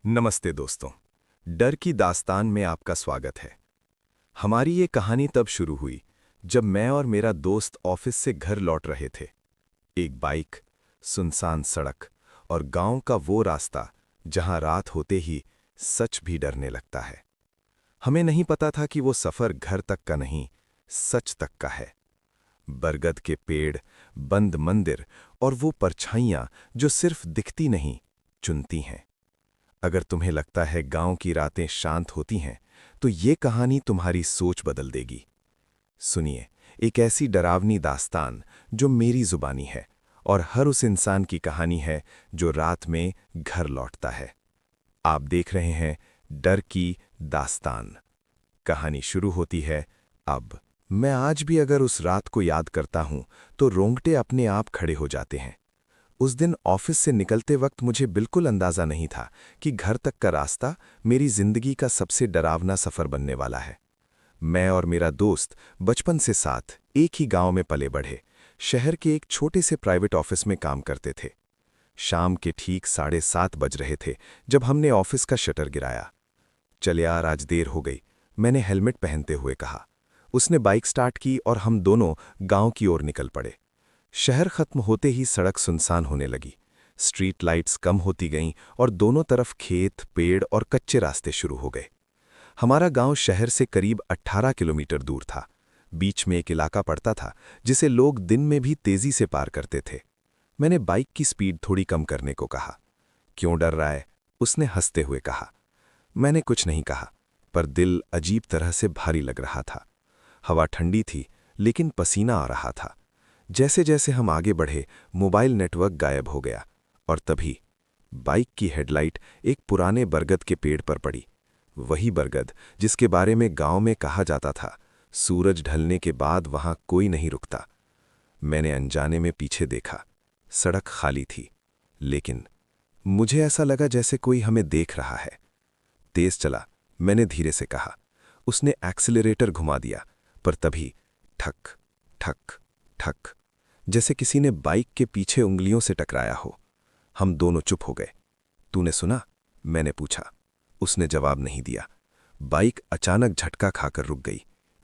नमस्ते दोस्तों। डर की दास्तान में आपका स्वागत है। हमारी ये कहानी तब शुरू हुई जब मैं और मेरा दोस्त ऑफिस से घर लौट रहे थे। एक बाइक, सुनसान सड़क और गांव का वो रास्ता जहां रात होते ही सच भी डरने लगता है। हमें नहीं पता था कि वो सफर घर तक का नहीं, सच तक का है। बरगद के पेड़, बंद मंदिर और वो परछाइयां जो सिर्फ दिखती नहीं, चुनती हैं। अगर तुम्हें लगता है गांव की रातें शांत होती हैं, तो ये कहानी तुम्हारी सोच बदल देगी। सुनिए, एक ऐसी डरावनी दास्तान जो मेरी जुबानी है और हर उस इंसान की कहानी है जो रात में घर लौटता है। आप देख रहे हैं डर की दास्तान। कहानी शुरू होती है अब। मैं आज भी अगर उस रात को याद करता हूं, तो रोंगटे अपने आप खड़े हो जाते हैं। उस दिन ऑफिस से निकलते वक्त मुझे बिल्कुल अंदाजा नहीं था कि घर तक का रास्ता मेरी जिंदगी का सबसे डरावना सफर बनने वाला है। मैं और मेरा दोस्त बचपन से साथ एक ही गांव में पले बढ़े, शहर के एक छोटे से प्राइवेट ऑफिस में काम करते थे। शाम के ठीक 7:30 बज रहे थे जब हमने ऑफिस का शटर गिराया। चल यार, आज देर हो गई, मैंने हेलमेट पहनते हुए कहा। उसने बाइक स्टार्ट की और हम दोनों गांव की ओर निकल पड़े। शहर खत्म होते ही सड़क सुनसान होने लगी। स्ट्रीट लाइट्स कम होती गईं और दोनों तरफ खेत, पेड़ और कच्चे रास्ते शुरू हो गए। हमारा गांव शहर से करीब 18 किलोमीटर दूर था। बीच में एक इलाका पड़ता था जिसे लोग दिन में भी तेजी से पार करते थे। मैंने बाइक की स्पीड थोड़ी कम करने को कहा। क्यों डर रहा है? उसने हंसते हुए कहा। मैंने कुछ नहीं कहा, पर दिल अजीब तरह से भारी लग रहा था। हवा ठंडी थी, लेकिन पसीना आ रहा था। जैसे जैसे हम आगे बढ़े, मोबाइल नेटवर्क गायब हो गया और तभी बाइक की हेडलाइट एक पुराने बरगद के पेड़ पर पड़ी। वही बरगद जिसके बारे में गांव में कहा जाता था, सूरज ढलने के बाद वहां कोई नहीं रुकता। मैंने अनजाने में पीछे देखा। सड़क खाली थी, लेकिन मुझे ऐसा लगा जैसे कोई हमें देख रहा है। तेज चला, मैंने धीरे से कहा। उसने एक्सीलरेटर घुमा दिया, पर तभी ठक ठक ठक, जैसे किसी ने बाइक के पीछे उंगलियों से टकराया हो। हम दोनों चुप हो गए। तूने सुना? मैंने पूछा। उसने जवाब नहीं दिया। बाइक अचानक झटका खाकर रुक गई।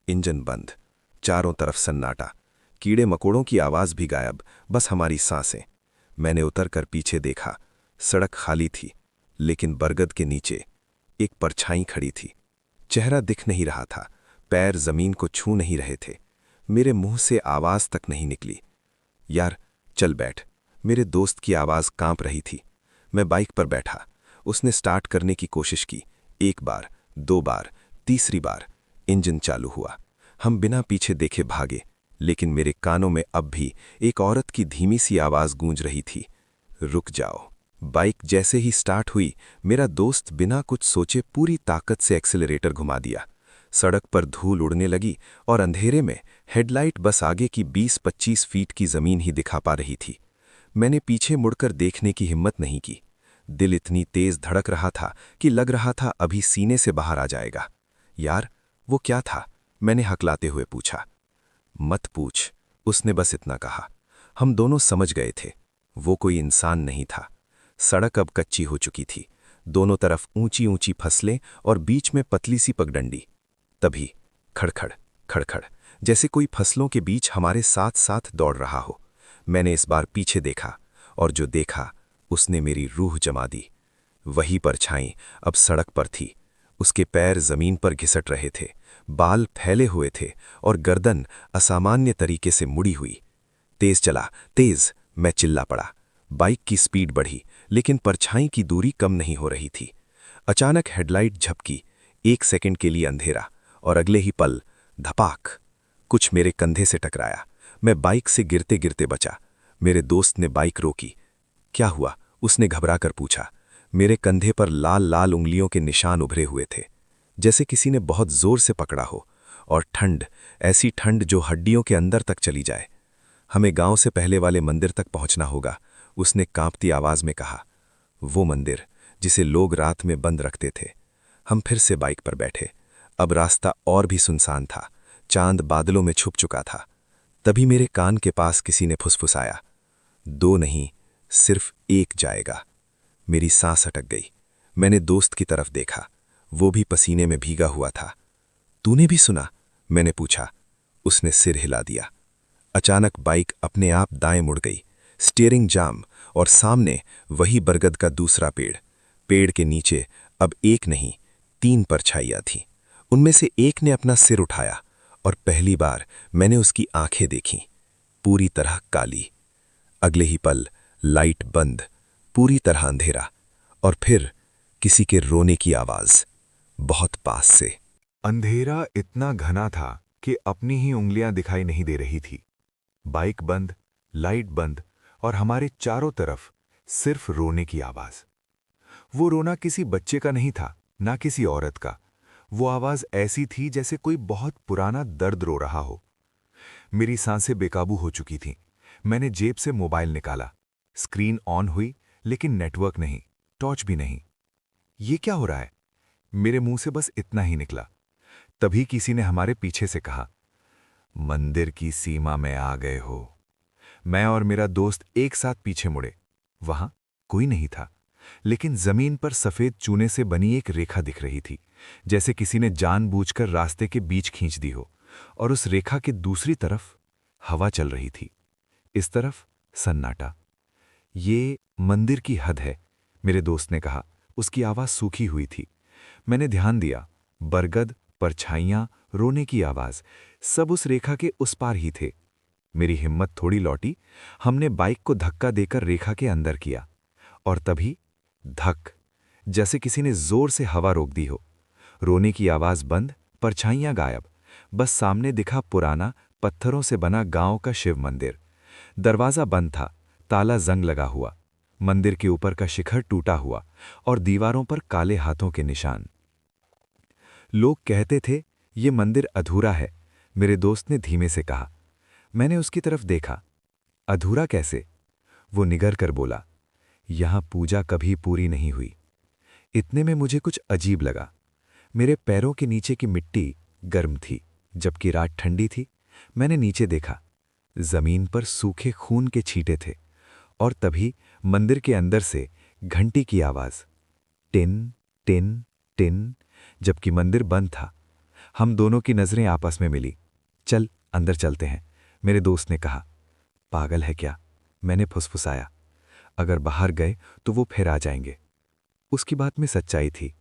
इंजन बंद, चारों तरफ सन्नाटा, कीड़े मकोड़ों की आवाज भी गायब, बस हमारी सांसें। मैंने उतरकर पीछे देखा। सड़क खाली थी, लेकिन बरगद के नीचे एक परछाई खड़ी थी। चेहरा दिख नहीं रहा था, पैर जमीन को छू नहीं रहे थे। मेरे मुंह से आवाज तक नहीं निकली। यार, चल बैठ। मेरे दोस्त की आवाज कांप रही थी। मैं बाइक पर बैठा। उसने स्टार्ट करने की कोशिश की। एक बार, दो बार, तीसरी बार इंजन चालू हुआ। हम बिना पीछे देखे भागे, लेकिन मेरे कानों में अब भी एक औरत की धीमी सी आवाज गूंज रही थी, रुक जाओ। बाइक जैसे ही स्टार्ट हुई, मेरा दोस्त बिना कुछ सोचे पूरी ताकत से एक्सीलरेटर घुमा दिया। सड़क पर धूल उड़ने लगी और अंधेरे में हेडलाइट बस आगे की 20-25 फीट की जमीन ही दिखा पा रही थी। मैंने पीछे मुड़कर देखने की हिम्मत नहीं की। दिल इतनी तेज धड़क रहा था कि लग रहा था अभी सीने से बाहर आ जाएगा। यार, वो क्या था? मैंने हकलाते हुए पूछा। मत पूछ, उसने बस इतना कहा। हम दोनों समझ गए थे, वो कोई इंसान नहीं था। सड़क अब कच्ची हो चुकी थी, दोनों तरफ ऊंची ऊंची फसलें और बीच में पतली सी पगडंडी। तभी खड़खड़ खड़खड़, जैसे कोई फसलों के बीच हमारे साथ साथ दौड़ रहा हो। मैंने इस बार पीछे देखा, और जो देखा उसने मेरी रूह जमा दी। वही परछाई अब सड़क पर थी। उसके पैर जमीन पर घिसट रहे थे, बाल फैले हुए थे और गर्दन असामान्य तरीके से मुड़ी हुई। तेज चला, तेज, मैं चिल्ला पड़ा। बाइक की स्पीड बढ़ी, लेकिन परछाई की दूरी कम नहीं हो रही थी। अचानक हेडलाइट झपकी। 1 सेकंड के लिए अंधेरा, और अगले ही पल धपाक, कुछ मेरे कंधे से टकराया। मैं बाइक से गिरते गिरते बचा। मेरे दोस्त ने बाइक रोकी। क्या हुआ? उसने घबराकर पूछा। मेरे कंधे पर लाल लाल उंगलियों के निशान उभरे हुए थे, जैसे किसी ने बहुत जोर से पकड़ा हो। और ठंड, ऐसी ठंड जो हड्डियों के अंदर तक चली जाए। हमें गांव से पहले वाले मंदिर तक पहुंचना होगा, उसने कांपती आवाज में कहा। वो मंदिर जिसे लोग रात में बंद रखते थे। हम फिर से बाइक पर बैठे। अब रास्ता और भी सुनसान था, चांद बादलों में छुप चुका था। तभी मेरे कान के पास किसी ने फुसफुसाया, 2 नहीं, सिर्फ 1 जाएगा। मेरी सांस अटक गई। मैंने दोस्त की तरफ देखा। वो भी पसीने में भीगा हुआ था। तूने भी सुना? मैंने पूछा। उसने सिर हिला दिया। अचानक बाइक अपने आप दाएं मुड़ गई। स्टीयरिंग जाम और सामने वही बरगद का दूसरा पेड़। पेड़ के नीचे अब एक नहीं, 3 परछाइयां थीं। उनमें से एक ने अपना सिर उठाया और पहली बार मैंने उसकी आंखें देखीं, पूरी तरह काली। अगले ही पल लाइट बंद, पूरी तरह अंधेरा, और फिर किसी के रोने की आवाज, बहुत पास से। अंधेरा इतना घना था कि अपनी ही उंगलियां दिखाई नहीं दे रही थी। बाइक बंद, लाइट बंद, और हमारे चारों तरफ सिर्फ रोने की आवाज। वो रोना किसी बच्चे का नहीं था, ना किसी औरत का। वो आवाज ऐसी थी जैसे कोई बहुत पुराना दर्द रो रहा हो। मेरी सांसें बेकाबू हो चुकी थीं। मैंने जेब से मोबाइल निकाला। स्क्रीन ऑन हुई, लेकिन नेटवर्क नहीं, टॉर्च भी नहीं। ये क्या हो रहा है? मेरे मुंह से बस इतना ही निकला। तभी किसी ने हमारे पीछे से कहा, मंदिर की सीमा में आ गए हो। मैं और मेरा दोस्त एक साथ पीछे मुड़े। वहां कोई नहीं था, लेकिन जमीन पर सफेद चूने से बनी एक रेखा दिख रही थी, जैसे किसी ने जानबूझकर रास्ते के बीच खींच दी हो। और उस रेखा के दूसरी तरफ हवा चल रही थी, इस तरफ सन्नाटा। ये मंदिर की हद है, मेरे दोस्त ने कहा। उसकी आवाज सूखी हुई थी। मैंने ध्यान दिया। बरगद, परछाइयां, रोने की आवाज, सब उस रेखा के उस पार ही थे। मेरी हिम्मत थोड़ी लौटी। हमने बाइक को धक्का देकर रेखा के अंदर किया, और तभी धक, जैसे किसी ने जोर से हवा रोक दी हो। रोने की आवाज बंद, परछाइयां गायब। बस सामने दिखा पुराना, पत्थरों से बना गांव का शिव मंदिर। दरवाजा बंद था, ताला जंग लगा हुआ। मंदिर के ऊपर का शिखर टूटा हुआ, और दीवारों पर काले हाथों के निशान। लोग कहते थे ये मंदिर अधूरा है, मेरे दोस्त ने धीमे से कहा। मैंने उसकी तरफ देखा। अधूरा कैसे? वो निगर कर बोला, यहां पूजा कभी पूरी नहीं हुई। इतने में मुझे कुछ अजीब लगा। मेरे पैरों के नीचे की मिट्टी गर्म थी, जबकि रात ठंडी थी। मैंने नीचे देखा। जमीन पर सूखे खून के छींटे थे, और तभी मंदिर के अंदर से घंटी की आवाज, टिन टिन टिन, जबकि मंदिर बंद था। हम दोनों की नजरें आपस में मिली। चल अंदर चलते हैं, मेरे दोस्त ने कहा। पागल है क्या? मैंने फुसफुसाया। अगर बाहर गए तो वो फिर आ जाएंगे। उसकी बात में सच्चाई थी।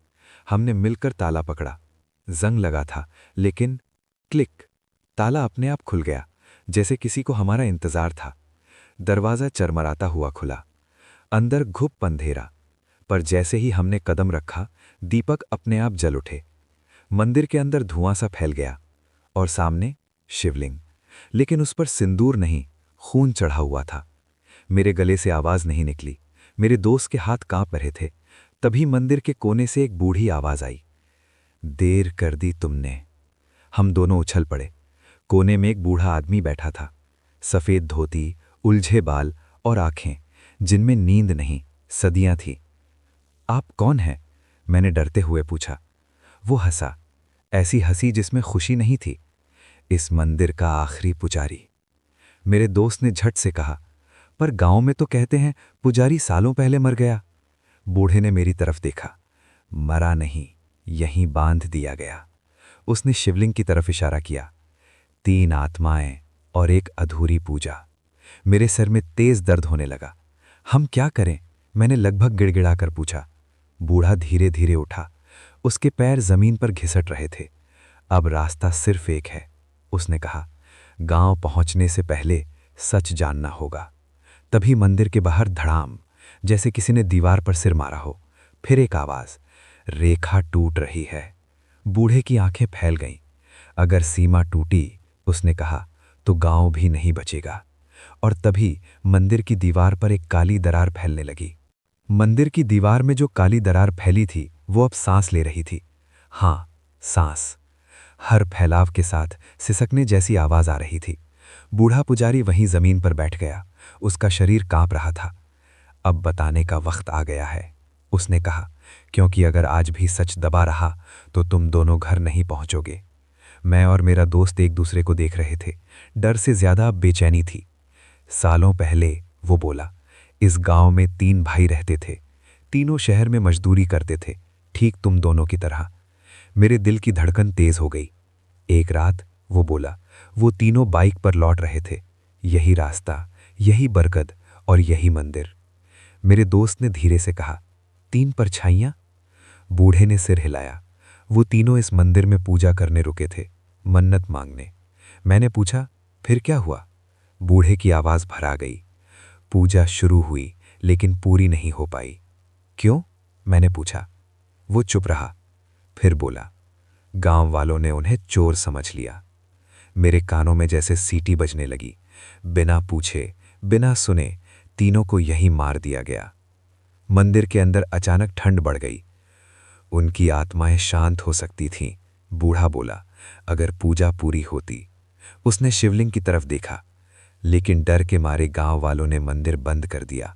हमने मिलकर ताला पकड़ा। जंग लगा था, लेकिन क्लिक, ताला अपने आप खुल गया, जैसे किसी को हमारा इंतजार था। दरवाजा चरमराता हुआ खुला। अंदर घुप अंधेरा, पर जैसे ही हमने कदम रखा, दीपक अपने आप जल उठे। मंदिर के अंदर धुआं सा फैल गया, और सामने शिवलिंग, लेकिन उस पर सिंदूर नहीं, खून चढ़ा हुआ था। मेरे गले से आवाज नहीं निकली। मेरे दोस्त के हाथ कांप रहे थे। तभी मंदिर के कोने से एक बूढ़ी आवाज आई, देर कर दी तुमने। हम दोनों उछल पड़े। कोने में एक बूढ़ा आदमी बैठा था, सफेद धोती, उलझे बाल और आंखें जिनमें नींद नहीं, सदियां थी। आप कौन हैं? मैंने डरते हुए पूछा। वो हंसा, ऐसी हंसी जिसमें खुशी नहीं थी। इस मंदिर का आखिरी पुजारी। मेरे दोस्त ने झट से कहा, पर गांव में तो कहते हैं पुजारी सालों पहले मर गया। बूढ़े ने मेरी तरफ देखा। मरा नहीं, यहीं बांध दिया गया। उसने शिवलिंग की तरफ इशारा किया। 3 आत्माएं और एक अधूरी पूजा। मेरे सर में तेज दर्द होने लगा। हम क्या करें? मैंने लगभग गिड़गिड़ाकर पूछा। बूढ़ा धीरे धीरे उठा। उसके पैर जमीन पर घिसट रहे थे। अब रास्ता सिर्फ एक है, उसने कहा। गांव पहुंचने से पहले सच जानना होगा। तभी मंदिर के बाहर धड़ाम, जैसे किसी ने दीवार पर सिर मारा हो। फिर एक आवाज, रेखा टूट रही है। बूढ़े की आंखें फैल गईं। अगर सीमा टूटी, उसने कहा, तो गांव भी नहीं बचेगा। और तभी मंदिर की दीवार पर एक काली दरार फैलने लगी। मंदिर की दीवार में जो काली दरार फैली थी, वो अब सांस ले रही थी। हाँ, सांस। हर फैलाव के साथ सिसकने जैसी आवाज आ रही थी। बूढ़ा पुजारी वहीं जमीन पर बैठ गया। उसका शरीर कांप रहा था। अब बताने का वक्त आ गया है, उसने कहा, क्योंकि अगर आज भी सच दबा रहा तो तुम दोनों घर नहीं पहुंचोगे। मैं और मेरा दोस्त एक दूसरे को देख रहे थे। डर से ज्यादा अब बेचैनी थी। सालों पहले, वो बोला, इस गांव में 3 भाई रहते थे। तीनों शहर में मजदूरी करते थे, ठीक तुम दोनों की तरह। मेरे दिल की धड़कन तेज हो गई। एक रात वो बोला, वो तीनों बाइक पर लौट रहे थे, यही रास्ता, यही बरगद और यही मंदिर। मेरे दोस्त ने धीरे से कहा, 3 परछाइयां? बूढ़े ने सिर हिलाया। वो तीनों इस मंदिर में पूजा करने रुके थे, मन्नत मांगने। मैंने पूछा, फिर क्या हुआ? बूढ़े की आवाज भरा गई। पूजा शुरू हुई लेकिन पूरी नहीं हो पाई। क्यों? मैंने पूछा। वो चुप रहा, फिर बोला, गांव वालों ने उन्हें चोर समझ लिया। मेरे कानों में जैसे सीटी बजने लगी। बिना पूछे, बिना सुने तीनों को यहीं मार दिया गया। मंदिर के अंदर अचानक ठंड बढ़ गई। उनकी आत्माएं शांत हो सकती थीं, बूढ़ा बोला, अगर पूजा पूरी होती। उसने शिवलिंग की तरफ देखा, लेकिन डर के मारे गांव वालों ने मंदिर बंद कर दिया।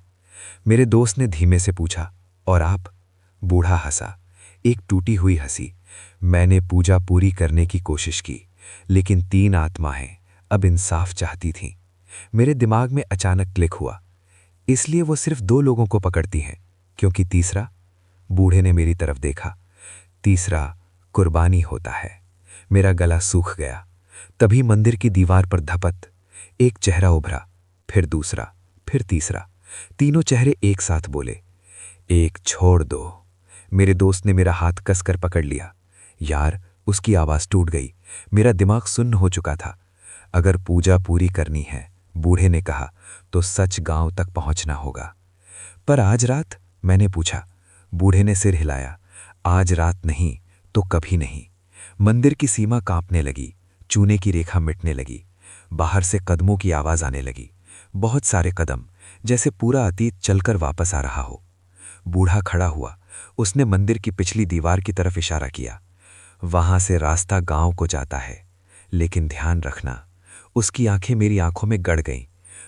मेरे दोस्त ने धीमे से पूछा, और आप? बूढ़ा हंसा, एक टूटी हुई हंसी। मैंने पूजा पूरी करने की कोशिश की, लेकिन 3 आत्माएं अब इंसाफ चाहती थीं। मेरे दिमाग में अचानक क्लिक हुआ, इसलिए वो सिर्फ 2 लोगों को पकड़ती हैं, क्योंकि तीसरा? बूढ़े ने मेरी तरफ देखा, तीसरा कुर्बानी होता है। मेरा गला सूख गया। तभी मंदिर की दीवार पर धपत, एक चेहरा उभरा, फिर दूसरा, फिर तीसरा। तीनों चेहरे एक साथ बोले, एक छोड़ दो। मेरे दोस्त ने मेरा हाथ कसकर पकड़ लिया। यार, उसकी आवाज टूट गई। मेरा दिमाग सुन्न हो चुका था। अगर पूजा पूरी करनी है, बूढ़े ने कहा, तो सच गांव तक पहुंचना होगा। पर आज रात? मैंने पूछा। बूढ़े ने सिर हिलाया, आज रात नहीं तो कभी नहीं। मंदिर की सीमा कांपने लगी, चूने की रेखा मिटने लगी। बाहर से कदमों की आवाज आने लगी, बहुत सारे कदम, जैसे पूरा अतीत चलकर वापस आ रहा हो। बूढ़ा खड़ा हुआ, उसने मंदिर की पिछली दीवार की तरफ इशारा किया। वहां से रास्ता गांव को जाता है, लेकिन ध्यान रखना। उसकी आंखें मेरी आंखों में गड़ गईं।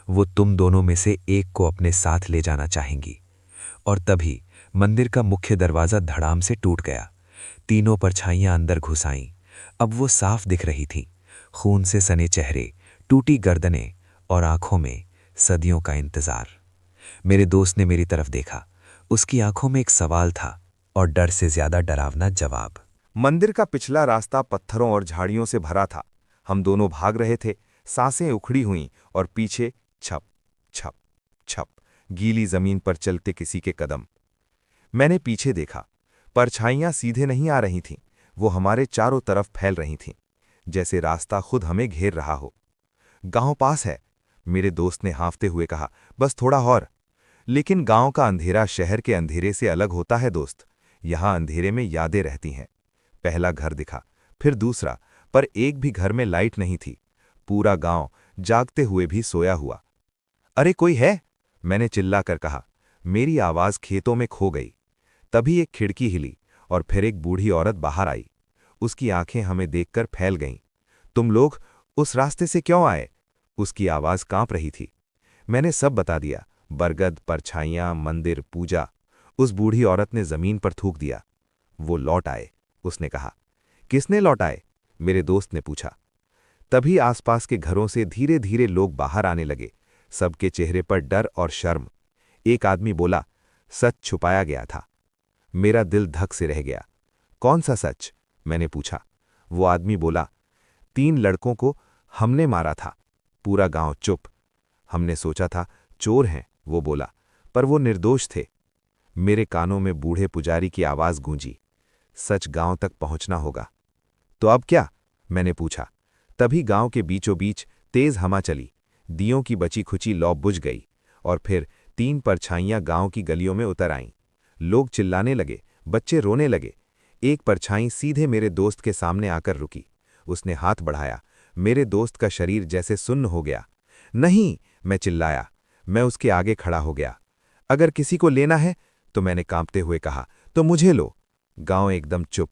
वो तुम दोनों में से एक को अपने साथ ले जाना चाहेंगी। और तभी मंदिर का मुख्य दरवाजा धड़ाम से टूट गया। तीनों परछाइयां अंदर घुस आईं। अब वो साफ दिख रही थीं, खून से सने चेहरे, टूटी गर्दनें और आंखों में सदियों का इंतजार। मेरे दोस्त ने मेरी तरफ देखा। उसकी आंखों में एक सवाल था और डर से ज्यादा डरावना जवाब। मंदिर का पिछला रास्ता पत्थरों और झाड़ियों से भरा था। हम दोनों भाग रहे थे, सांसें उखड़ी हुईं और पीछे छप छप छप गीली जमीन पर चलते किसी के कदम। मैंने पीछे देखा। परछाइयां सीधे नहीं आ रही थीं, वो हमारे चारों तरफ फैल रही थीं, जैसे रास्ता खुद हमें घेर रहा हो। गांव पास है, मेरे दोस्त ने हाँफते हुए कहा, बस थोड़ा और। लेकिन गांव का अंधेरा शहर के अंधेरे से अलग होता है दोस्त। यहां अंधेरे में यादें रहती हैं। पहला घर दिखा, फिर दूसरा, पर एक भी घर में लाइट नहीं थी। पूरा गांव जागते हुए भी सोया हुआ। अरे कोई है? मैंने चिल्लाकर कहा। मेरी आवाज खेतों में खो गई। तभी एक खिड़की हिली और फिर एक बूढ़ी औरत बाहर आई। उसकी आंखें हमें देखकर फैल गईं। तुम लोग उस रास्ते से क्यों आए? उसकी आवाज कांप रही थी। मैंने सब बता दिया, बरगद, परछाइयां, मंदिर, पूजा। उस बूढ़ी औरत ने जमीन पर थूक दिया। वो लौट आए, उसने कहा। किसने लौटाए? मेरे दोस्त ने पूछा। तभी आसपास के घरों से धीरे धीरे लोग बाहर आने लगे, सबके चेहरे पर डर और शर्म। एक आदमी बोला, सच छुपाया गया था। मेरा दिल धक से रह गया। कौन सा सच? मैंने पूछा। वो आदमी बोला, 3 लड़कों को हमने मारा था। पूरा गांव चुप। हमने सोचा था चोर हैं, वो बोला, पर वो निर्दोष थे। मेरे कानों में बूढ़े पुजारी की आवाज गूंजी, सच गांव तक पहुंचना होगा। तो अब क्या? मैंने पूछा। तभी गांव के बीचों बीच तेज हवा चली, दियों की बची खुची लौ बुझ गई और फिर 3 परछाइयां गांव की गलियों में उतर आईं। लोग चिल्लाने लगे, बच्चे रोने लगे। एक परछाई सीधे मेरे दोस्त के सामने आकर रुकी। उसने हाथ बढ़ाया। मेरे दोस्त का शरीर जैसे सुन्न हो गया। नहीं, मैं चिल्लाया। मैं उसके आगे खड़ा हो गया। अगर किसी को लेना है, तो मैंने कांपते हुए कहा, तो मुझे लो। गांव एकदम चुप।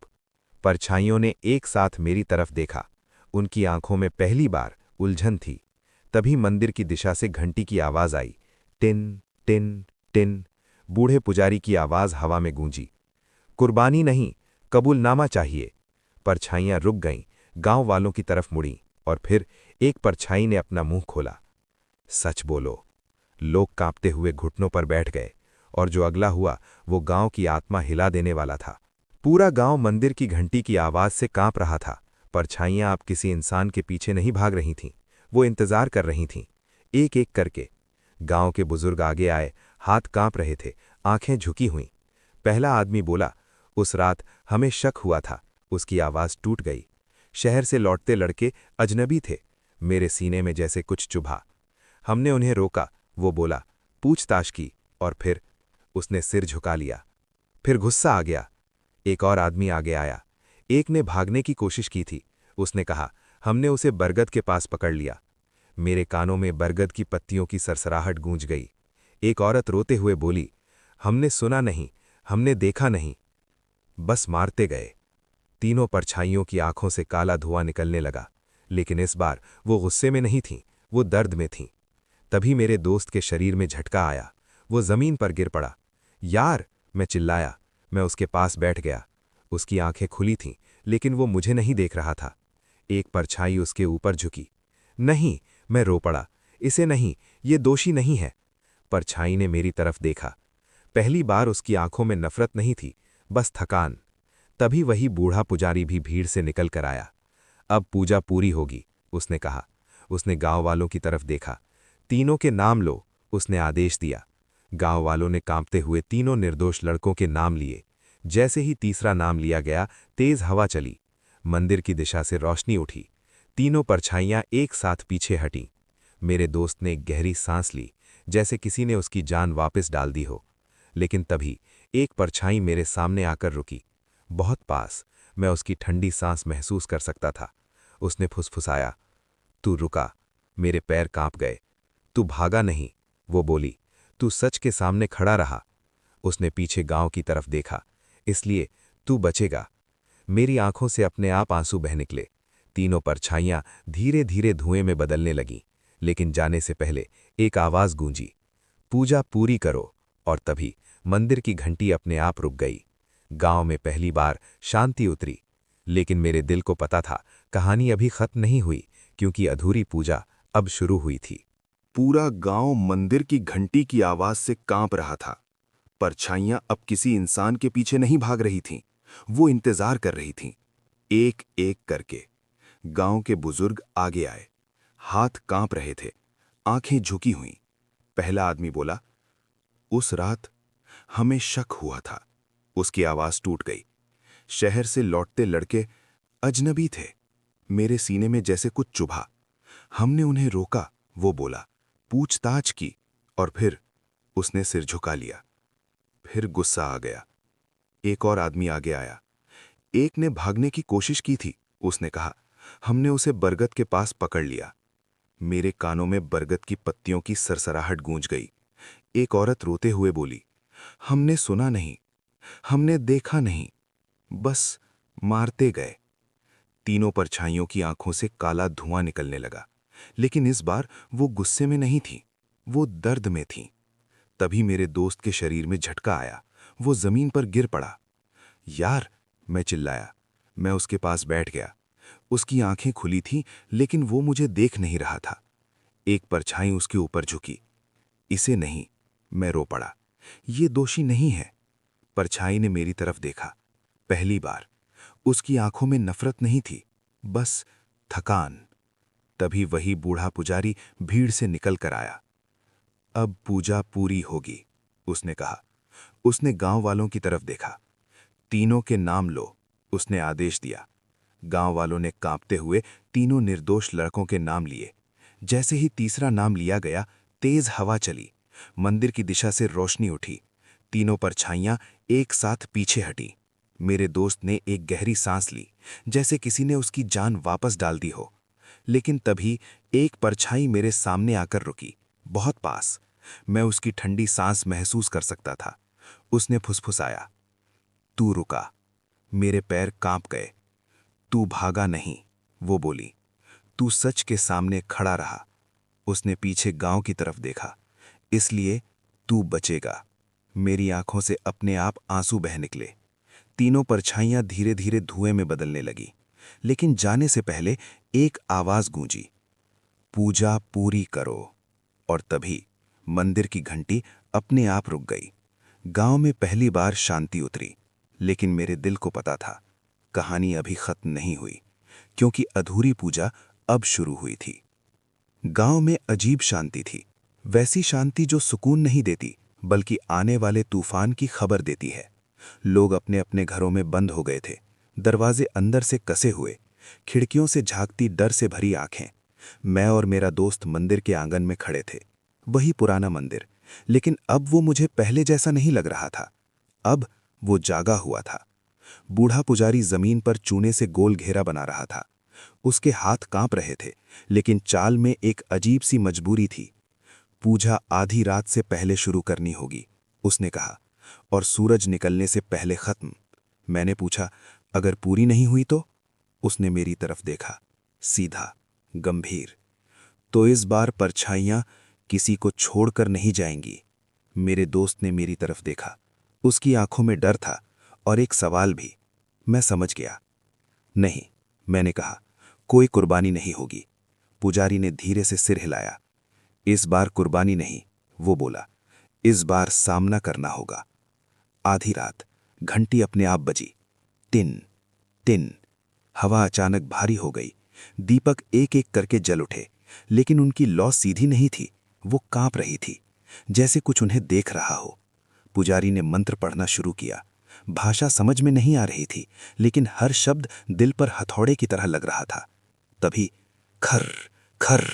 परछाइयों ने एक साथ मेरी तरफ देखा। उनकी आंखों में पहली बार उलझन थी। तभी मंदिर की दिशा से घंटी की आवाज आई, टिन टिन टिन। बूढ़े पुजारी की आवाज हवा में गूंजी। कुर्बानी नहीं, कबूलनामा चाहिए। परछाइयां रुक गईं, गांव वालों की तरफ मुड़ीं और फिर एक परछाई ने अपना मुंह खोला। सच बोलो। लोग कांपते हुए घुटनों पर बैठ गए और जो अगला हुआ वो गांव की आत्मा हिला देने वाला था। पूरा गांव मंदिर की घंटी की आवाज से कांप रहा था। परछाइयां अब किसी इंसान के पीछे नहीं भाग रही थीं, वो इंतजार कर रही थीं, एक एक करके। गांव के बुजुर्ग आगे आए, हाथ कांप रहे थे, आंखें झुकी हुईं। पहला आदमी बोला, उस रात हमें शक हुआ था। उसकी आवाज टूट गई। शहर से लौटते लड़के अजनबी थे, मेरे सीने में जैसे कुछ चुभा। हमने उन्हें रोका, वो बोला, पूछताछ की, और फिर उसने सिर झुका लिया। फिर गुस्सा आ गया। एक और आदमी आगे आया। एक ने भागने की कोशिश की थी। उसने कहा, हमने उसे बरगद के पास पकड़ लिया। मेरे कानों में बरगद की पत्तियों की सरसराहट गूंज गई। एक औरत रोते हुए बोली, हमने सुना नहीं, हमने देखा नहीं, बस मारते गए। तीनों परछाइयों की आंखों से काला धुआं निकलने लगा, लेकिन इस बार वो गुस्से में नहीं थीं, वो दर्द में थीं। तभी मेरे दोस्त के शरीर में झटका आया, वो जमीन पर गिर पड़ा। यार, मैं चिल्लाया। मैं उसके पास बैठ गया। उसकी आंखें खुली थीं, लेकिन वो मुझे नहीं देख रहा था। एक परछाई उसके ऊपर झुकी। नहीं, मैं रो पड़ा, इसे नहीं, ये दोषी नहीं है। परछाई ने मेरी तरफ देखा। पहली बार उसकी आंखों में नफरत नहीं थी, बस थकान। तभी वही बूढ़ा पुजारी भी भीड़ से निकल कर आया। अब पूजा पूरी होगी, उसने कहा। उसने गांव वालों की तरफ देखा। तीनों के नाम लो, उसने आदेश दिया। गांव वालों ने कांपते हुए तीनों निर्दोष लड़कों के नाम लिए। जैसे ही तीसरा नाम लिया गया, तेज हवा चली। मंदिर की दिशा से रोशनी उठी। तीनों परछाइयां एक साथ पीछे हटीं। मेरे दोस्त ने एक गहरी सांस ली, जैसे किसी ने उसकी जान वापस डाल दी हो। लेकिन तभी एक परछाई मेरे सामने आकर रुकी, बहुत पास। मैं उसकी ठंडी सांस महसूस कर सकता था। उसने फुसफुसाया, तू रुका। मेरे पैर कांप गए। तू भागा नहीं, वो बोली, तू सच के सामने खड़ा रहा। उसने पीछे गांव की तरफ देखा, इसलिए तू बचेगा। मेरी आंखों से अपने आप आंसू बह निकले। तीनों परछाइयां धीरे धीरे धुएं में बदलने लगीं, लेकिन जाने से पहले एक आवाज गूंजी, पूजा पूरी करो। और तभी मंदिर की घंटी अपने आप रुक गई। गांव में पहली बार शांति उतरी। लेकिन मेरे दिल को पता था, कहानी अभी खत्म नहीं हुई, क्योंकि अधूरी पूजा अब शुरू हुई थी। पूरा गांव मंदिर की घंटी की आवाज से कांप रहा था। परछाइयां अब किसी इंसान के पीछे नहीं भाग रही थीं, वो इंतजार कर रही थीं। एक एक करके गांव के बुजुर्ग आगे आए, हाथ कांप रहे थे, आंखें झुकी हुईं। पहला आदमी बोला, उस रात हमें शक हुआ था। उसकी आवाज टूट गई। शहर से लौटते लड़के अजनबी थे, मेरे सीने में जैसे कुछ चुभा। हमने उन्हें रोका, वो बोला, पूछताछ की, और फिर उसने सिर झुका लिया। फिर गुस्सा आ गया। एक और आदमी आगे आया। एक ने भागने की कोशिश की थी। उसने कहा, हमने उसे बरगद के पास पकड़ लिया। मेरे कानों में बरगद की पत्तियों की सरसराहट गूंज गई। एक औरत रोते हुए बोली, हमने सुना नहीं, हमने देखा नहीं, बस मारते गए। तीनों परछाइयों की आंखों से काला धुआं निकलने लगा, लेकिन इस बार वो गुस्से में नहीं थी, वो दर्द में थी। तभी मेरे दोस्त के शरीर में झटका आया, वो जमीन पर गिर पड़ा। यार, मैं चिल्लाया। मैं उसके पास बैठ गया। उसकी आंखें खुली थीं, लेकिन वो मुझे देख नहीं रहा था। एक परछाई उसके ऊपर झुकी। इसे नहीं, मैं रो पड़ा, ये दोषी नहीं है। परछाई ने मेरी तरफ देखा। पहली बार उसकी आंखों में नफरत नहीं थी, बस थकान। तभी वही बूढ़ा पुजारी भीड़ से निकल कर आया। अब पूजा पूरी होगी, उसने कहा। उसने गांव वालों की तरफ देखा। तीनों के नाम लो, उसने आदेश दिया। गांव वालों ने कांपते हुए तीनों निर्दोष लड़कों के नाम लिए। जैसे ही तीसरा नाम लिया गया, तेज हवा चली। मंदिर की दिशा से रोशनी उठी। तीनों परछाइयां एक साथ पीछे हटी। मेरे दोस्त ने एक गहरी सांस ली, जैसे किसी ने उसकी जान वापस डाल दी हो। लेकिन तभी एक परछाई मेरे सामने आकर रुकी, बहुत पास। मैं उसकी ठंडी सांस महसूस कर सकता था। उसने फुसफुसाया, तू रुका। मेरे पैर कांप गए। तू भागा नहीं, वो बोली, तू सच के सामने खड़ा रहा। उसने पीछे गांव की तरफ देखा, इसलिए तू बचेगा। मेरी आंखों से अपने आप आंसू बह निकले। तीनों परछाइयां धीरे धीरे धुएं में बदलने लगी, लेकिन जाने से पहले एक आवाज गूंजी, पूजा पूरी करो। और तभी मंदिर की घंटी अपने आप रुक गई। गांव में पहली बार शांति उतरी, लेकिन मेरे दिल को पता था कहानी अभी खत्म नहीं हुई, क्योंकि अधूरी पूजा अब शुरू हुई थी। गांव में अजीब शांति थी, वैसी शांति जो सुकून नहीं देती बल्कि आने वाले तूफान की खबर देती है। लोग अपने अपने घरों में बंद हो गए थे, दरवाजे अंदर से कसे हुए, खिड़कियों से झांकती डर से भरी आंखें। मैं और मेरा दोस्त मंदिर के आंगन में खड़े थे, वही पुराना मंदिर, लेकिन अब वो मुझे पहले जैसा नहीं लग रहा था। अब वो जागा हुआ था। बूढ़ा पुजारी जमीन पर चूने से गोल घेरा बना रहा था। उसके हाथ कांप रहे थे, लेकिन चाल में एक अजीब सी मजबूरी थी। पूजा आधी रात से पहले शुरू करनी होगी, उसने कहा, और सूरज निकलने से पहले खत्म। मैंने पूछा, अगर पूरी नहीं हुई तो? उसने मेरी तरफ देखा, सीधा, गंभीर। तो इस बार परछाइयां किसी को छोड़कर नहीं जाएंगी। मेरे दोस्त ने मेरी तरफ देखा, उसकी आंखों में डर था और एक सवाल भी। मैं समझ गया। नहीं, मैंने कहा, कोई कुर्बानी नहीं होगी। पुजारी ने धीरे से सिर हिलाया। इस बार कुर्बानी नहीं, वो बोला, इस बार सामना करना होगा। आधी रात, घंटी अपने आप बजी। Tin tin. हवा अचानक भारी हो गई। दीपक एक एक करके जल उठे, लेकिन उनकी लौ सीधी नहीं थी, वो कांप रही थी, जैसे कुछ उन्हें देख रहा हो। पुजारी ने मंत्र पढ़ना शुरू किया। भाषा समझ में नहीं आ रही थी, लेकिन हर शब्द दिल पर हथौड़े की तरह लग रहा था। तभी खर खर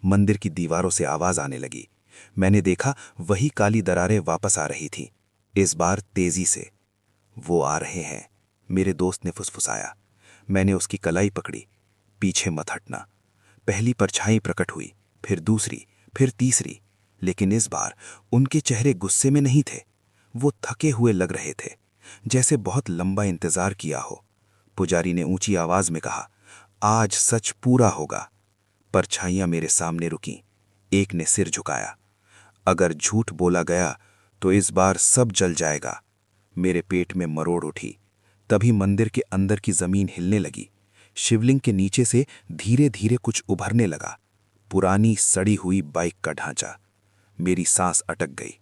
मंदिर की दीवारों से आवाज आने लगी। मैंने देखा, वही काली दरारें वापस आ रही थीं, इस बार तेजी से। वो आ रहे हैं, मेरे दोस्त ने फुसफुसाया। मैंने उसकी कलाई पकड़ी। पीछे मत हटना। पहली परछाई प्रकट हुई, फिर दूसरी, फिर तीसरी, लेकिन इस बार उनके चेहरे गुस्से में नहीं थे। वो थके हुए लग रहे थे, जैसे बहुत लंबा इंतजार किया हो। पुजारी ने ऊंची आवाज में कहा, आज सच पूरा होगा। परछाइयां मेरे सामने रुकीं। एक ने सिर झुकाया। अगर झूठ बोला गया तो इस बार सब जल जाएगा। मेरे पेट में मरोड़ उठी। तभी मंदिर के अंदर की जमीन हिलने लगी। शिवलिंग के नीचे से धीरे धीरे कुछ उभरने लगा। पुरानी सड़ी हुई बाइक का ढांचा। मेरी सांस अटक गई।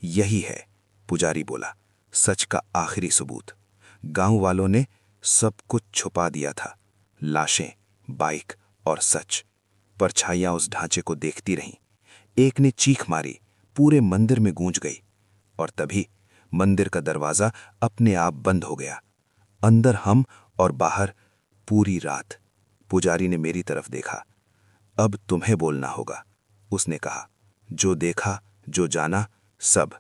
यही है, पुजारी बोला, सच का आखिरी सबूत। गांव वालों ने सब कुछ छुपा दिया था, लाशें, बाइक और सच। परछाइयां उस ढांचे को देखती रहीं। एक ने चीख मारी, पूरे मंदिर में गूंज गई। और तभी मंदिर का दरवाजा अपने आप बंद हो गया। अंदर हम और बाहर पूरी रात। पुजारी ने मेरी तरफ देखा। अब तुम्हें बोलना होगा, उसने कहा। जो देखा, जो जाना, सब।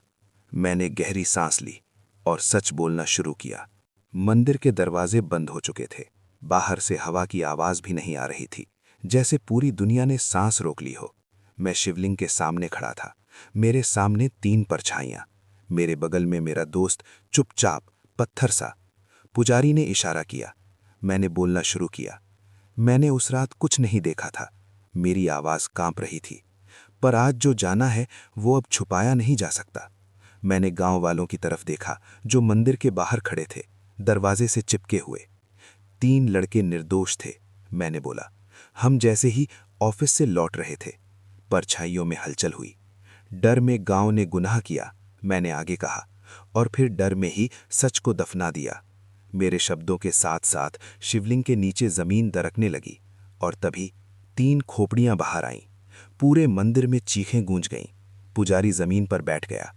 मैंने गहरी सांस ली और सच बोलना शुरू किया। मंदिर के दरवाजे बंद हो चुके थे। बाहर से हवा की आवाज भी नहीं आ रही थी, जैसे पूरी दुनिया ने सांस रोक ली हो। मैं शिवलिंग के सामने खड़ा था। मेरे सामने 3 परछाइयां। मेरे बगल में मेरा दोस्त, चुपचाप, पत्थर सा। पुजारी ने इशारा किया। मैंने बोलना शुरू किया। मैंने उस रात कुछ नहीं देखा था। मेरी आवाज कांप रही थी। पर आज जो जाना है वो अब छुपाया नहीं जा सकता। मैंने गांव वालों की तरफ देखा, जो मंदिर के बाहर खड़े थे, दरवाजे से चिपके हुए। 3 लड़के निर्दोष थे। मैंने बोला, हम जैसे ही ऑफिस से लौट रहे थे। परछाइयों में हलचल हुई। डर में गांव ने गुनाह किया, मैंने आगे कहा, और फिर डर में ही सच को दफना दिया। मेरे शब्दों के साथ साथ शिवलिंग के नीचे जमीन दरकने लगी, और तभी 3 खोपड़ियां बाहर आईं। पूरे मंदिर में चीखें गूंज गईं। पुजारी जमीन पर बैठ गया।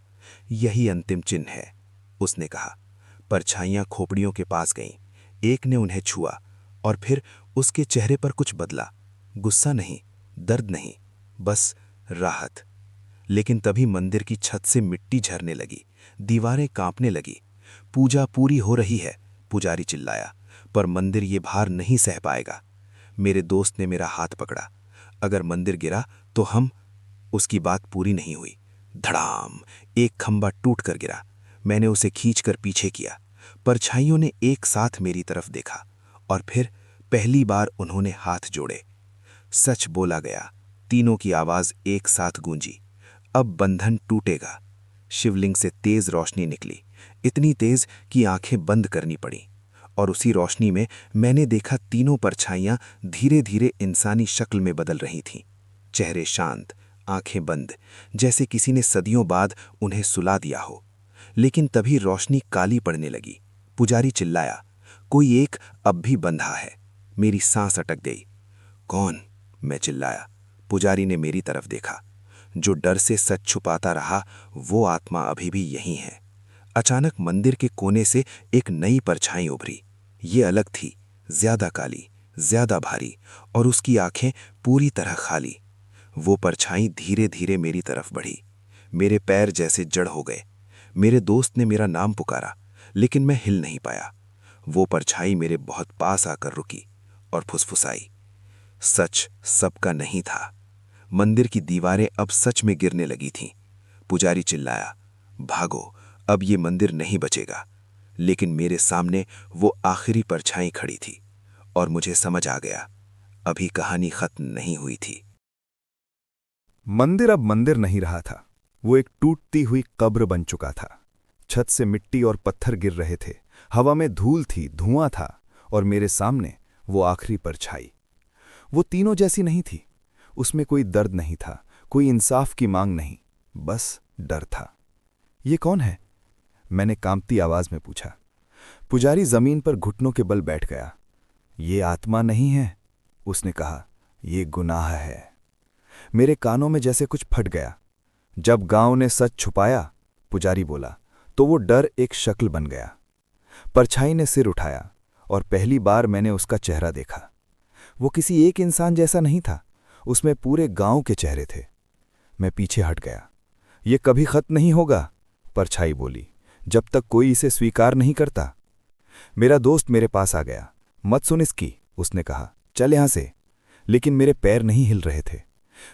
यही अंतिम चिन्ह है, उसने कहा। परछाइयां खोपड़ियों के पास गईं। एक ने उन्हें छुआ, और फिर उसके चेहरे पर कुछ बदला। गुस्सा नहीं, दर्द नहीं, बस राहत। लेकिन तभी मंदिर की छत से मिट्टी झरने लगी, दीवारें कांपने लगी। पूजा पूरी हो रही है, पुजारी चिल्लाया, पर मंदिर ये भार नहीं सह पाएगा। मेरे दोस्त ने मेरा हाथ पकड़ा। अगर मंदिर गिरा तो हम। उसकी बात पूरी नहीं हुई। धड़ाम, एक खंबा टूट कर गिरा। मैंने उसे खींचकर पीछे किया। परछाइयों ने एक साथ मेरी तरफ देखा, और फिर पहली बार उन्होंने हाथ जोड़े। सच बोला गया। तीनों की आवाज एक साथ गूंजी। अब बंधन टूटेगा। शिवलिंग से तेज रोशनी निकली, इतनी तेज कि आंखें बंद करनी पड़ी। और उसी रोशनी में मैंने देखा, तीनों परछाइयां धीरे धीरे इंसानी शक्ल में बदल रही थीं। चेहरे शांत, आंखें बंद, जैसे किसी ने सदियों बाद उन्हें सुला दिया हो। लेकिन तभी रोशनी काली पड़ने लगी। पुजारी चिल्लाया, कोई एक अब भी बंधा है। मेरी सांस अटक गई। कौन? मैं चिल्लाया। पुजारी ने मेरी तरफ देखा। जो डर से सच छुपाता रहा वो आत्मा अभी भी यहीं है। अचानक मंदिर के कोने से एक नई परछाई उभरी। ये अलग थी, ज्यादा काली, ज्यादा भारी, और उसकी आंखें पूरी तरह खाली। वो परछाई धीरे धीरे मेरी तरफ बढ़ी। मेरे पैर जैसे जड़ हो गए। मेरे दोस्त ने मेरा नाम पुकारा, लेकिन मैं हिल नहीं पाया। वो परछाई मेरे बहुत पास आकर रुकी और फुसफुसाई, सच सबका नहीं था। मंदिर की दीवारें अब सच में गिरने लगी थीं। पुजारी चिल्लाया, भागो, अब ये मंदिर नहीं बचेगा। लेकिन मेरे सामने वो आखिरी परछाई खड़ी थी और मुझे समझ आ गया, अभी कहानी खत्म नहीं हुई थी। मंदिर अब मंदिर नहीं रहा था। वो एक टूटती हुई कब्र बन चुका था। छत से मिट्टी और पत्थर गिर रहे थे, हवा में धूल थी, धुआं था, और मेरे सामने वो आखिरी परछाई। वो तीनों जैसी नहीं थी। उसमें कोई दर्द नहीं था, कोई इंसाफ की मांग नहीं, बस डर था। ये कौन है? मैंने कांपती आवाज में पूछा। पुजारी जमीन पर घुटनों के बल बैठ गया। ये आत्मा नहीं है, उसने कहा, ये गुनाह है। मेरे कानों में जैसे कुछ फट गया। जब गांव ने सच छुपाया, पुजारी बोला, तो वो डर एक शक्ल बन गया। परछाई ने सिर उठाया और पहली बार मैंने उसका चेहरा देखा। वो किसी एक इंसान जैसा नहीं था, उसमें पूरे गांव के चेहरे थे। मैं पीछे हट गया। ये कभी खत्म नहीं होगा, परछाई बोली, जब तक कोई इसे स्वीकार नहीं करता। मेरा दोस्त मेरे पास आ गया। मत सुन इसकी, उसने कहा, चल यहां से। लेकिन मेरे पैर नहीं हिल रहे थे।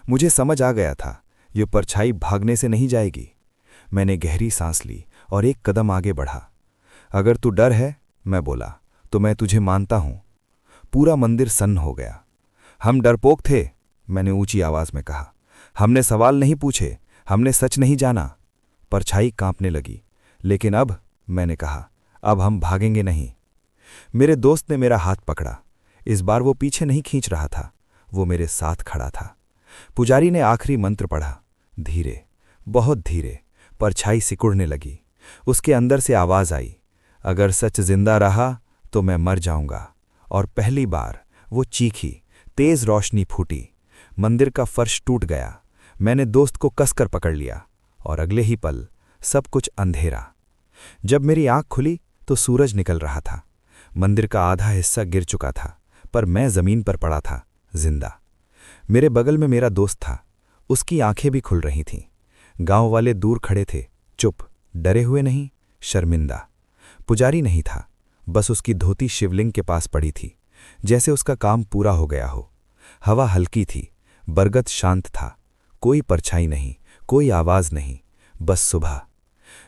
मुझे समझ आ गया था, ये परछाई भागने से नहीं जाएगी। मैंने गहरी सांस ली और एक कदम आगे बढ़ा। अगर तू डर है, मैं बोला, तो मैं तुझे मानता हूं। पूरा मंदिर सन्न हो गया। हम डरपोक थे, मैंने ऊंची आवाज में कहा। हमने सवाल नहीं पूछे, हमने सच नहीं जाना। परछाई कांपने लगी। लेकिन अब, मैंने कहा, अब हम भागेंगे नहीं। मेरे दोस्त ने मेरा हाथ पकड़ा। इस बार वो पीछे नहीं खींच रहा था, वो मेरे साथ खड़ा था। पुजारी ने आखिरी मंत्र पढ़ा। धीरे, बहुत धीरे परछाई सिकुड़ने लगी। उसके अंदर से आवाज आई, अगर सच जिंदा रहा तो मैं मर जाऊंगा। और पहली बार वो चीखी, तेज रोशनी फूटी। मंदिर का फर्श टूट गया। मैंने दोस्त को कसकर पकड़ लिया और अगले ही पल सब कुछ अंधेरा। जब मेरी आंख खुली तो सूरज निकल रहा था। मंदिर का आधा हिस्सा गिर चुका था, पर मैं जमीन पर पड़ा था, जिंदा। मेरे बगल में मेरा दोस्त था। उसकी आंखें भी खुल रही थीं। गांव वाले दूर खड़े थे, चुप, डरे हुए नहीं, शर्मिंदा। पुजारी नहीं था, बस उसकी धोती शिवलिंग के पास पड़ी थी, जैसे उसका काम पूरा हो गया हो। हवा हल्की थी, बरगद शांत था। कोई परछाई नहीं, कोई आवाज नहीं, बस सुबह।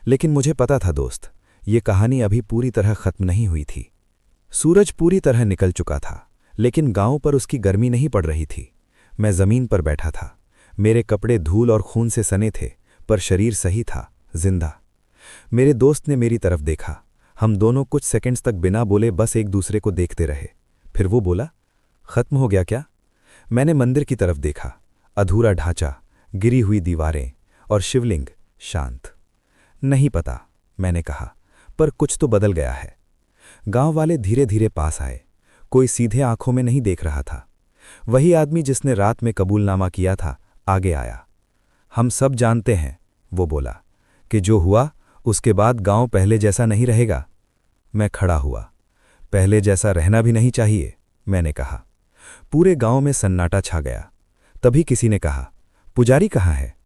लेकिन मुझे पता था दोस्त, ये कहानी अभी पूरी तरह खत्म नहीं हुई थी। सूरज पूरी तरह निकल चुका था, लेकिन गांव पर उसकी गर्मी नहीं पड़ रही थी। मैं जमीन पर बैठा था। मेरे कपड़े धूल और खून से सने थे, पर शरीर सही था, जिंदा। मेरे दोस्त ने मेरी तरफ देखा। हम दोनों कुछ सेकंड्स तक बिना बोले बस एक दूसरे को देखते रहे। फिर वो बोला, खत्म हो गया क्या? मैंने मंदिर की तरफ देखा। अधूरा ढांचा, गिरी हुई दीवारें और शिवलिंग शांत। नहीं पता, मैंने कहा, पर कुछ तो बदल गया है। गांव वाले धीरे धीरे पास आए। कोई सीधे आंखों में नहीं देख रहा था। वही आदमी जिसने रात में कबूलनामा किया था आगे आया। हम सब जानते हैं, वो बोला, कि जो हुआ उसके बाद गांव पहले जैसा नहीं रहेगा। मैं खड़ा हुआ। पहले जैसा रहना भी नहीं चाहिए, मैंने कहा। पूरे गांव में सन्नाटा छा गया। तभी किसी ने कहा, पुजारी कहाँ है?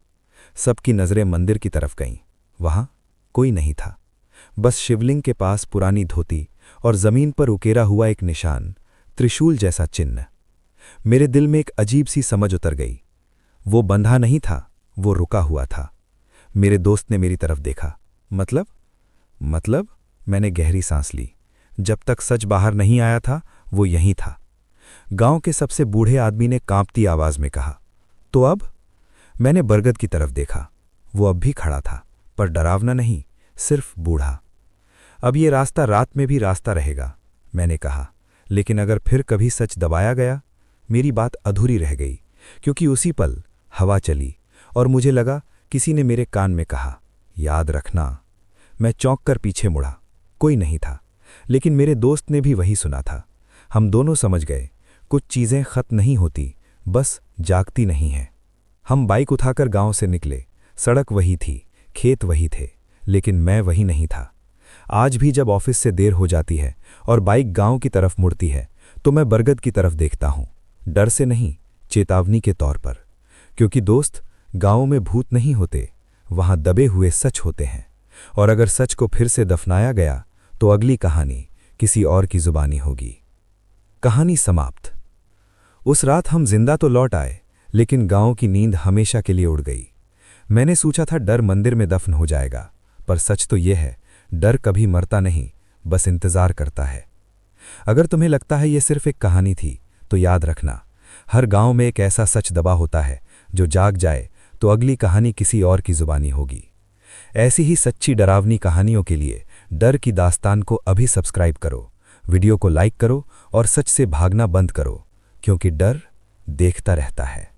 सबकी नजरें मंदिर की तरफ गईं। वहां कोई नहीं था, बस शिवलिंग के पास पुरानी धोती और जमीन पर उकेरा हुआ एक निशान, त्रिशूल जैसा चिन्ह। मेरे दिल में एक अजीब सी समझ उतर गई। वो बंधा नहीं था, वो रुका हुआ था। मेरे दोस्त ने मेरी तरफ देखा। मतलब? मैंने गहरी सांस ली। जब तक सच बाहर नहीं आया था, वो यहीं था। गांव के सबसे बूढ़े आदमी ने कांपती आवाज में कहा, तो अब? मैंने बरगद की तरफ देखा। वो अब भी खड़ा था, पर डरावना नहीं, सिर्फ बूढ़ा। अब ये रास्ता रात में भी रास्ता रहेगा, मैंने कहा। लेकिन अगर फिर कभी सच दबाया गया? मेरी बात अधूरी रह गई, क्योंकि उसी पल हवा चली और मुझे लगा किसी ने मेरे कान में कहा, याद रखना। मैं चौंक कर पीछे मुड़ा। कोई नहीं था, लेकिन मेरे दोस्त ने भी वही सुना था। हम दोनों समझ गए, कुछ चीज़ें खत्म नहीं होती, बस जागती नहीं हैं। हम बाइक उठाकर गांव से निकले। सड़क वही थी, खेत वही थे, लेकिन मैं वही नहीं था। आज भी जब ऑफिस से देर हो जाती है और बाइक गांव की तरफ मुड़ती है, तो मैं बरगद की तरफ देखता हूं, डर से नहीं, चेतावनी के तौर पर। क्योंकि दोस्त, गांव में भूत नहीं होते, वहां दबे हुए सच होते हैं। और अगर सच को फिर से दफनाया गया, तो अगली कहानी किसी और की जुबानी होगी। कहानी समाप्त। उस रात हम जिंदा तो लौट आए, लेकिन गांव की नींद हमेशा के लिए उड़ गई। मैंने सोचा था डर मंदिर में दफन हो जाएगा, पर सच तो यह है, डर कभी मरता नहीं, बस इंतजार करता है। अगर तुम्हें लगता है यह सिर्फ एक कहानी थी, तो याद रखना, हर गांव में एक ऐसा सच दबा होता है, जो जाग जाए तो अगली कहानी किसी और की जुबानी होगी। ऐसी ही सच्ची डरावनी कहानियों के लिए डर की दास्तान को अभी सब्सक्राइब करो, वीडियो को लाइक करो और सच से भागना बंद करो, क्योंकि डर देखता रहता है।